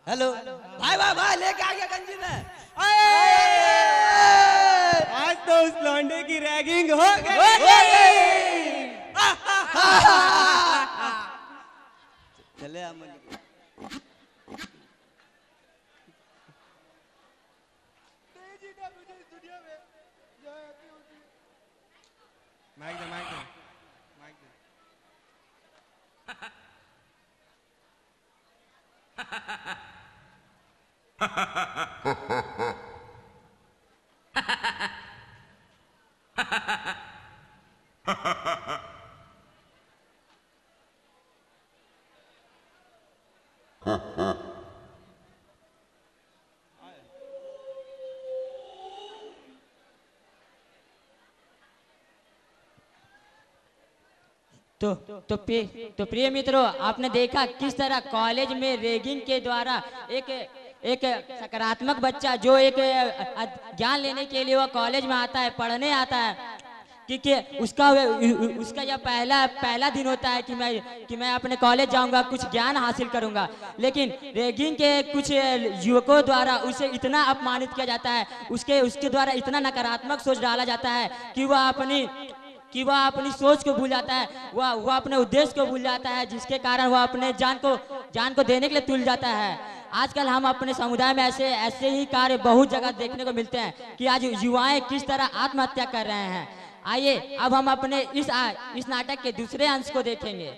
Hello भाई भाई भाई लेके आ गया गंजी में। आज तो उस लौंडे की रैगिंग हो गई। चले हम माइक दे माइक दे माइक तो प्रिय मित्रों, आपने देखा किस तरह कॉलेज में रैगिंग के द्वारा एक एक सकारात्मक बच्चा जो एक ज्ञान लेने के लिए वह कॉलेज में आता है, पढ़ने आता है, कि उसका यह पहला दिन होता है कि मैं अपने कॉलेज जाऊंगा, कुछ ज्ञान हासिल करूंगा। लेकिन रैगिंग के कुछ युवकों द्वारा उसे इतना अपमानित किया जाता है, उसके द्वारा इतना नकारात्मक सोच डाला जाता है कि वह अपनी सोच को भूल जाता है, वह अपने उद्देश्य को भूल जाता है, जिसके कारण वह अपने जान को देने के लिए तुल जाता है। आजकल हम अपने समुदाय में ऐसे ही कार्य बहुत जगह देखने को मिलते हैं कि आज युवाएं किस तरह आत्महत्या कर रहे हैं। आइए अब हम अपने इस नाटक के दूसरे अंश को देखेंगे।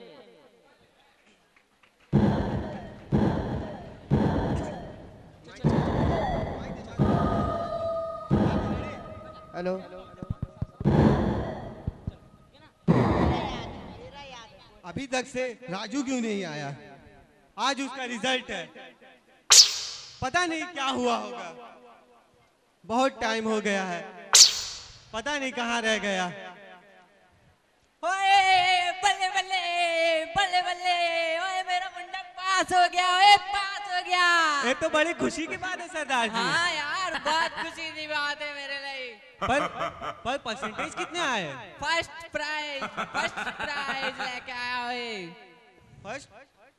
हेलो, अभी तक से राजू क्यों नहीं आया? आज उसका रिजल्ट है, पता नहीं क्या हुआ होगा। बहुत टाइम हो गया है, पता नहीं कहाँ रह गया। ओए बल्ले बल्ले बल्ले बल्ले, ओए मेरा मुंडा पास हो गया, ओए पास हो गया। ये तो बड़ी खुशी की बात है सरदार जी। हाँ यार, बहुत खुशी की बात है मेरे लिए। पर परसेंटेज कितने आए? फर्स्ट प्राइज लेके आया ओए।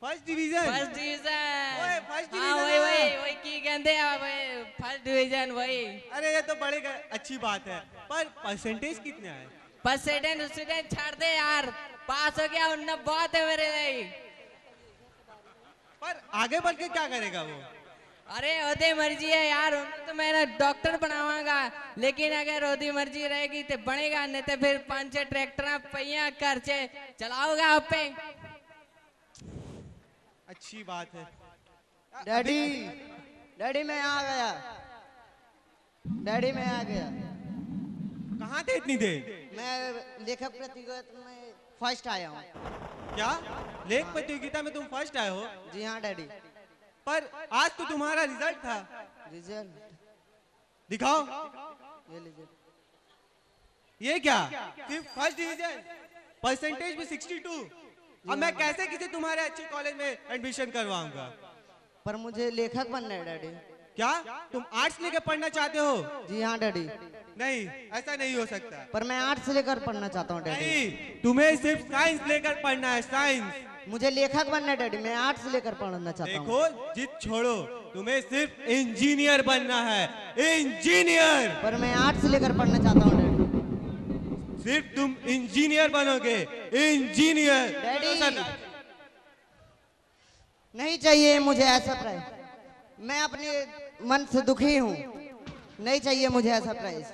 First division. First division. ओए फर्स्ट हाँ डिवीजन। वही की कहते हैं फर्स्ट डिवीजन वही। अरे ये तो बड़ी अच्छी बात है, पर परसेंटेज कितने आए? स्टूडेंट छोड़ दे यार, पास हो गया उन्ना बहुत है मेरे लिए। पर आगे बढ़ के क्या करेगा वो? अरे ओदी मर्जी है यार, तो मैं डॉक्टर बनावांगा, लेकिन अगर ओदी मर्जी रहेगी तो बनेगा, नहीं तो फिर 5-6 ट्रैक्टर पहिया खर्चे चलाओगा आप पे। अच्छी बात है। डैडी मैं आ गया। डैडी मैं आ गया। कहाँ थे इतनी देर? मैं लेखक प्रतियोगिता में फर्स्ट आया हूँ। क्या लेख प्रतियोगिता में तुम फर्स्ट आए हो? जी हाँ डैडी। पर आज तो तुम्हारा रिजल्ट था। रिजल्ट दिखाओ। ये लीजिए। ये क्या? सिर्फ फर्स्ट डिवीजन, परसेंटेज भी 62। अब मैं कैसे किसी तुम्हारे अच्छे कॉलेज में एडमिशन करवाऊंगा? पर मुझे लेखक बनना है डैडी। क्या तुम आर्ट्स लेकर पढ़ना चाहते हो? जी हाँ डैडी। नहीं, ऐसा नहीं हो सकता। पर मैं आर्ट्स लेकर पढ़ना चाहता हूँ डैडी। नहीं, तुम्हें सिर्फ साइंस लेकर पढ़ना है, साइंस। मुझे लेखक बनना है डैडी, मैं आर्ट्स लेकर पढ़ना चाहता हूँ। देखो जिद छोड़ो, तुम्हें सिर्फ इंजीनियर बनना है, इंजीनियर। पर मैं आर्ट्स लेकर पढ़ना चाहता हूँ डैडी। सिर्फ तुम इंजीनियर बनोगे, इंजीनियर। डैडी नहीं चाहिए मुझे ऐसा प्राइज, मैं अपने मन से दुखी हूँ, नहीं चाहिए मुझे ऐसा प्राइज।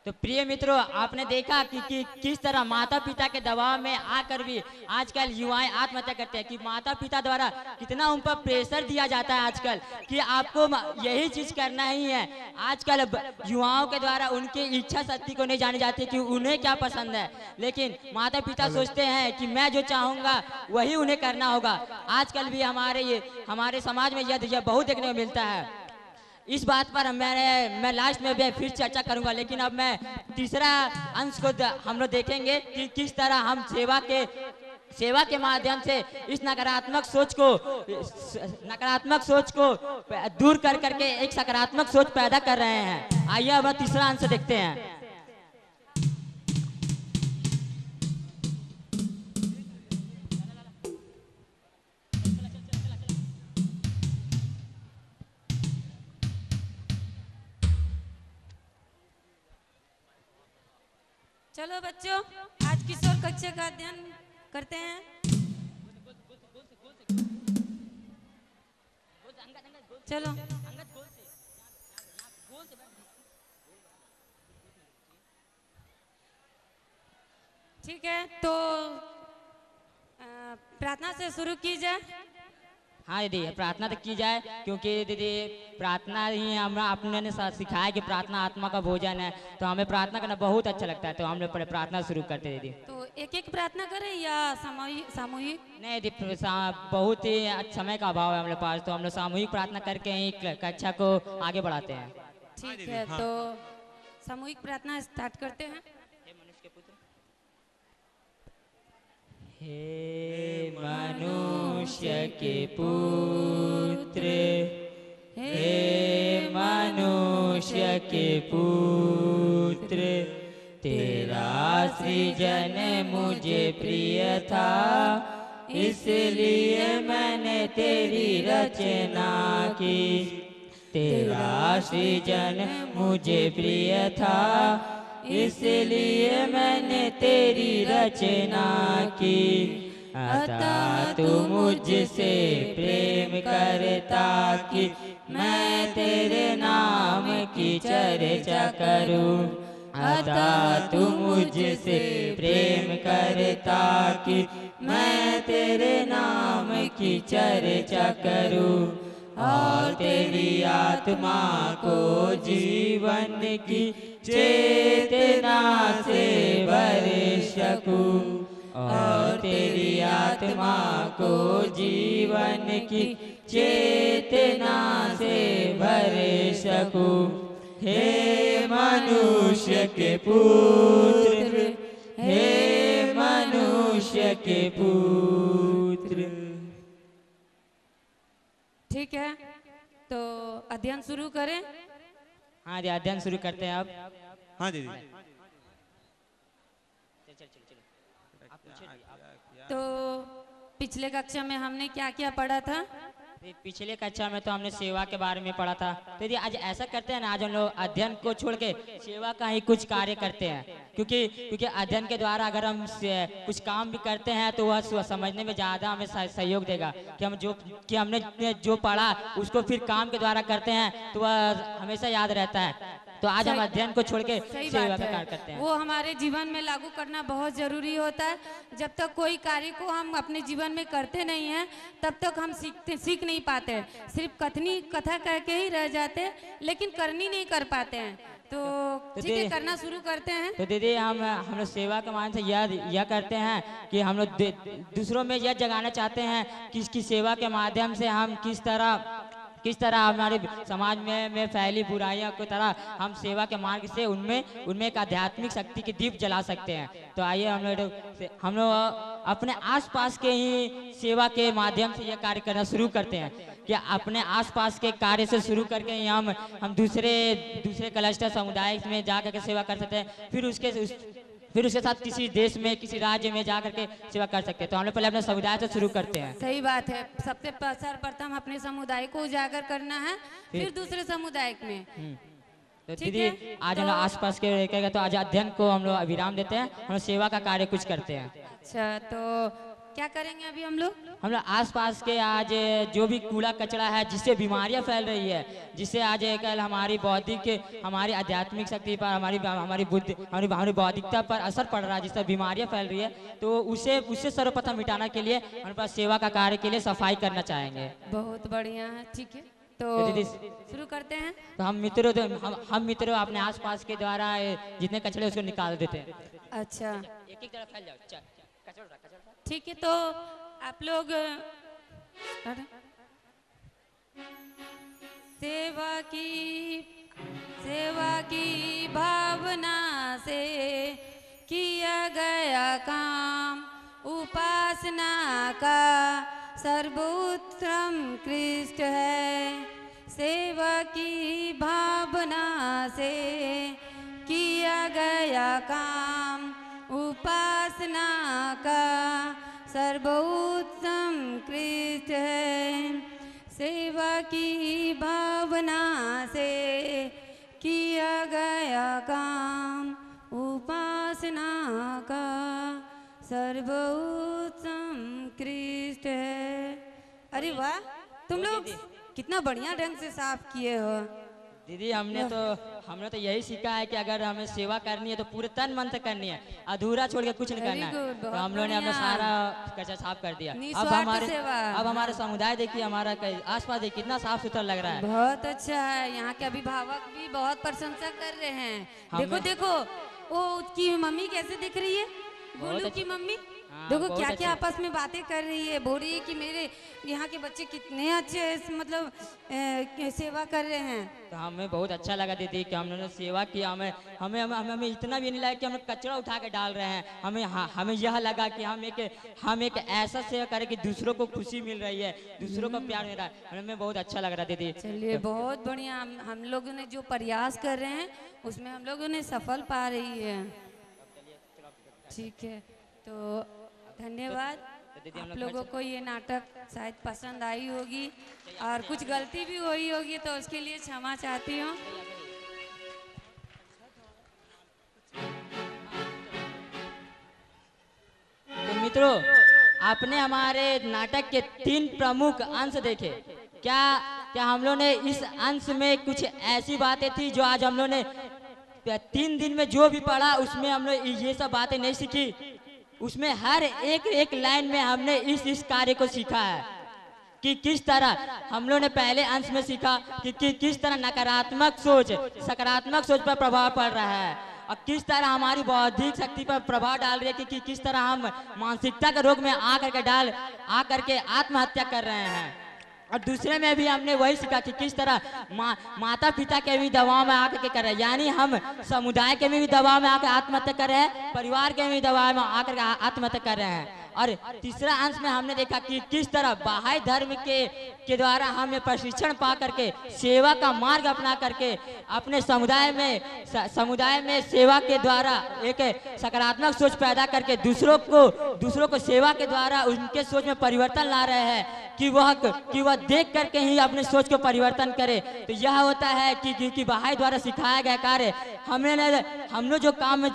तो प्रिय मित्रों, आपने देखा कि किस तरह माता पिता के दबाव में आकर भी आजकल युवाएं आत्महत्या करते हैं, कि माता पिता द्वारा कितना उन पर प्रेशर दिया जाता है आजकल कि आपको यही चीज करना ही है। आजकल युवाओं के द्वारा उनकी इच्छा शक्ति को नहीं जानी जाती कि उन्हें क्या पसंद है, लेकिन माता पिता सोचते हैं कि मैं जो चाहूंगा वही उन्हें करना होगा। आजकल भी हमारे समाज में यह बहुत देखने को मिलता है। इस बात पर मैं लास्ट में भी फिर चर्चा करूंगा, लेकिन अब मैं तीसरा अंश को हम लोग देखेंगे कि किस तरह हम सेवा के माध्यम से इस नकारात्मक सोच को दूर कर करके एक सकारात्मक सोच पैदा कर रहे हैं। आइए अब तीसरा आंसर देखते हैं। चलो बच्चों, आज किशोर कक्षा का अध्ययन करते हैं। चलो ठीक है, तो प्रार्थना से शुरू की जाए। हाँ दीदी, प्रार्थना तो की जाए, क्योंकि दीदी प्रार्थना ही हम आपने ने सिखाया कि प्रार्थना आत्मा का भोजन है, तो हमें प्रार्थना करना बहुत अच्छा लगता है। तो हम लोग पहले प्रार्थना शुरू करते दीदी। तो एक एक प्रार्थना करें या सामूहिक? नहीं दीदी, बहुत ही समय का अभाव है हम लोग पास, तो हम लोग सामूहिक प्रार्थना करके ही कक्षा को आगे बढ़ाते हैं। ठीक है, तो सामूहिक प्रार्थना स्टार्ट करते हैं। हे मनुष्य के पुत्र, हे मनुष्य के पुत्र, तेरा सृजन मुझे प्रिय था, इसलिए मैंने तेरी रचना की। तेरा सृजन मुझे प्रिय था, इसलिए मैंने तेरी रचना की। अतः तू मुझसे प्रेम करता कि मैं तेरे नाम की चर्चा करूं। अतः तू मुझसे प्रेम करता कि मैं तेरे नाम की चर्चा करूं, और तेरी आत्मा को जीवन की चेतना से भर सकूं, और तेरी आत्मा को जीवन की चेतना से भर सकूं। हे मनुष्य के पुत्र, हे मनुष्य के पुत्र। ठीक है, तो अध्ययन शुरू करें। हाँ जी, अध्ययन शुरू करते हैं अब। हाँ दीदी। तो पिछले कक्षा में हमने क्या क्या पढ़ा था? पिछले कक्षा में तो हमने सेवा के बारे में पढ़ा था। तो यदि आज ऐसा करते हैं ना, आज हम लोग अध्ययन को छोड़ के सेवा का ही कुछ कार्य करते हैं, क्योंकि अध्ययन के द्वारा अगर हम कुछ काम भी करते हैं तो वह समझने में ज़्यादा हमें सहयोग देगा। कि हमने जो पढ़ा उसको फिर काम के द्वारा करते हैं तो वह हमेशा याद रहता है। तो आज हम अध्ययन को छोड़ के सेवा का कार्य करते हैं। वो हमारे जीवन में लागू करना बहुत जरूरी होता है। जब तक कोई कार्य को हम अपने जीवन में करते नहीं हैं, तब तक हम सीख नहीं पाते। सिर्फ कथा कह के ही रह जाते, लेकिन करनी नहीं कर पाते हैं। तो ठीक है, करना शुरू करते हैं। तो दीदी, हम लोग सेवा के मान से यह करते हैं कि हम लोग दूसरों में यह जगाना चाहते हैं कि इसकी सेवा के माध्यम से हम किस तरह हमारे समाज में फैली बुराइयों की तरह हम सेवा के मार्ग से उनमें एक आध्यात्मिक शक्ति की दीप जला सकते हैं। तो आइए हम लोग अपने आसपास के ही सेवा के माध्यम से यह कार्य करना शुरू करते हैं। कि अपने आसपास के कार्य से शुरू करके ही हम दूसरे क्लस्टर समुदाय में जा करके सेवा कर सकते हैं। फिर उसके साथ किसी देश में, किसी राज्य में जा करके सेवा कर सकते हैं। तो हम लोग पहले अपने समुदाय से शुरू करते हैं। सही बात है, सबसे सर्वप्रथम अपने समुदाय को उजागर करना है, फिर दूसरे समुदाय में। तो दीदी, आज हम लोग आसपास के रहेगा, तो आज अध्ययन को हम लोग विराम देते हैं, हम लोग सेवा का कार्य कुछ करते हैं। अच्छा, तो क्या करेंगे अभी हम लोग? आसपास के आज जो भी कूड़ा कचरा है जिससे बीमारियां फैल रही है, जिससे आज कल हमारी बौद्धिक, हमारी आध्यात्मिक शक्ति पर, हमारी बुद्धि, हमारी बौद्धिकता पर असर पड़ रहा है, जिससे बीमारियां फैल रही है, तो उसे सर्वप्रथम मिटाने के लिए हमारे पास सेवा का कार्य के लिए सफाई करना चाहेंगे। बहुत बढ़िया है, ठीक है, तो शुरू करते हैं। तो हम मित्रों अपने आसपास के द्वारा जितने कचरे उसको निकाल देते हैं। अच्छा, एक तरफ फैल जाओ, ठीक है, तो आप लोग सेवा की भावना से किया गया काम उपासना का सर्वोत्तम कृष्ण है। सेवा की भावना से किया गया काम उपासना का सर्वोत्तम कृष्ण है। सेवा की भावना से किया गया काम उपासना का सर्वोत्तम कृष्ण है। अरे वाह, तुम लोग कितना बढ़िया ढंग से साफ किए हो। दीदी हमने तो यही सीखा है कि अगर हमें सेवा करनी है तो पूरे तन मन से करनी है, अधूरा छोड़ के कुछ नहीं Very करना है। good, तो बहुत हम लोगों ने अपना बढ़िया। सारा कचरा साफ कर दिया। निस्वार्थ सेवा। अब हमारे समुदाय देखिए, हमारा आसपास देखिए कितना साफ सुथरा लग रहा है। बहुत अच्छा है। यहाँ के अभिभावक भी बहुत प्रशंसा कर रहे हैं। देखो हमें- देखो, वो उसकी मम्मी कैसे दिख रही है, गोलू बहुत की मम्मी। हाँ, देखो बहुत क्या क्या अच्छे। आपस में बातें कर रही है। बोल रही है कि मेरे यहाँ के बच्चे कितने अच्छे मतलब सेवा कर रहे हैं। तो हमें बहुत अच्छा लगा दीदी कि हम लोगों ने सेवा किया। हमें इतना भी नहीं लगा कि हम लोग कचरा उठा के डाल रहे हैं। हमें यह लगा कि हम एक ऐसा सेवा करें कि दूसरों को खुशी मिल रही है, दूसरों को प्यार मिल रहा है। हमें बहुत अच्छा लग रहा है दीदी। चलिए बहुत बढ़िया। हम लोगों ने जो प्रयास कर रहे हैं उसमें हम लोगों ने सफल पा रही है। ठीक है, तो धन्यवाद। तो दीदी हम आप लोग लोगों को ये नाटक शायद पसंद आई होगी और कुछ गलती भी हुई होगी तो उसके लिए क्षमा चाहती हूँ। तो मित्रों, आपने हमारे नाटक के 3 प्रमुख अंश देखे। क्या हम लोग ने इस अंश में कुछ ऐसी बातें थी जो आज हम लोग ने 3 दिन में जो भी पढ़ा उसमें हम लोग ये सब बातें नहीं सीखी। उसमें हर एक लाइन में हमने इस कार्य को सीखा है कि किस तरह हम लोग ने पहले अंश में सीखा कि किस तरह नकारात्मक सोच सकारात्मक सोच पर प्रभाव पड़ रहा है और किस तरह हमारी बौद्धिक शक्ति पर प्रभाव डाल रही है कि किस तरह हम मानसिकता के रोग में आकर के आत्महत्या कर रहे हैं। और दूसरे में भी हमने वही सीखा कि किस तरह माता पिता के भी दबाव में आकर के कर रहे हैं, यानी हम समुदाय के भी दबाव में आकर आत्महत्या कर रहे हैं, परिवार के भी दबाव में आकर आत्महत्या कर रहे हैं। और तीसरा अंश में हमने देखा कि किस तरह बाह्य धर्म के द्वारा हमें प्रशिक्षण पा करके सेवा का मार्ग अपना करके अपने समुदाय में सेवा के द्वारा एक सकारात्मक सोच पैदा करके दूसरों को सेवा के द्वारा उनके सोच में परिवर्तन ला रहे हैं कि वह देख करके ही अपने सोच को परिवर्तन करे। तो यह होता है कि बाह्य द्वारा सिखाया गया कार्य हम लोग जो काम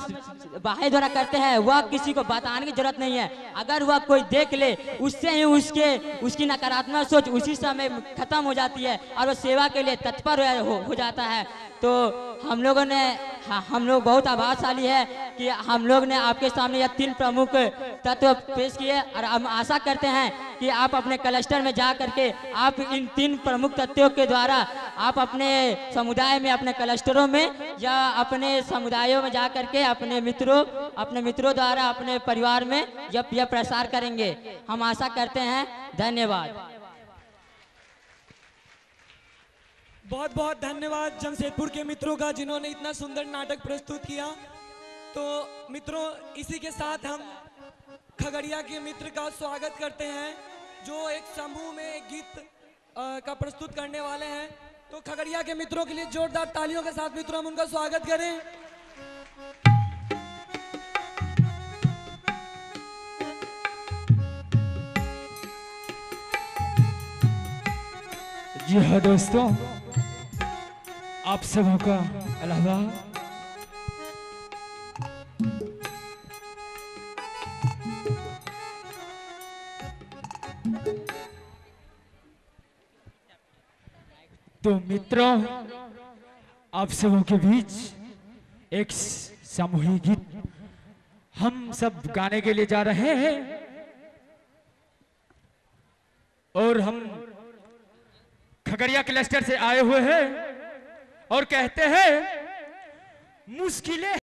बाह्य द्वारा करते हैं वह किसी को बताने की जरूरत नहीं है। अगर वह कोई देख ले उससे ही उसकी नकारात्मक सोच उसी समय खत्म हो जाती है और वह सेवा के लिए तत्पर हो जाता है। तो हम लोग बहुत आभारशाली है कि हम लोग ने आपके सामने यह 3 प्रमुख तत्व पेश किए और हम आशा करते हैं कि आप अपने क्लस्टर में जा करके आप इन 3 प्रमुख तत्वों के द्वारा आप अपने समुदाय में अपने क्लस्टरों में या अपने समुदायों में जा करके अपने मित्रों द्वारा अपने परिवार में यह प्रसार करेंगे। हम आशा करते हैं। धन्यवाद। बहुत बहुत धन्यवाद जमशेदपुर के मित्रों का जिन्होंने इतना सुंदर नाटक प्रस्तुत किया। तो मित्रों, इसी के साथ हम खगड़िया के मित्र का स्वागत करते हैं जो एक समूह में एक गीत का प्रस्तुत करने वाले हैं। तो खगड़िया के मित्रों के लिए जोरदार तालियों के साथ मित्रों हम उनका स्वागत करें। जी हाँ दोस्तों, आप सबों का अलावा तो मित्रों, आप सबों के बीच एक सामूहिक गीत हम सब गाने के लिए जा रहे हैं और हम खगड़िया क्लस्टर से आए हुए हैं और कहते हैं मुश्किलें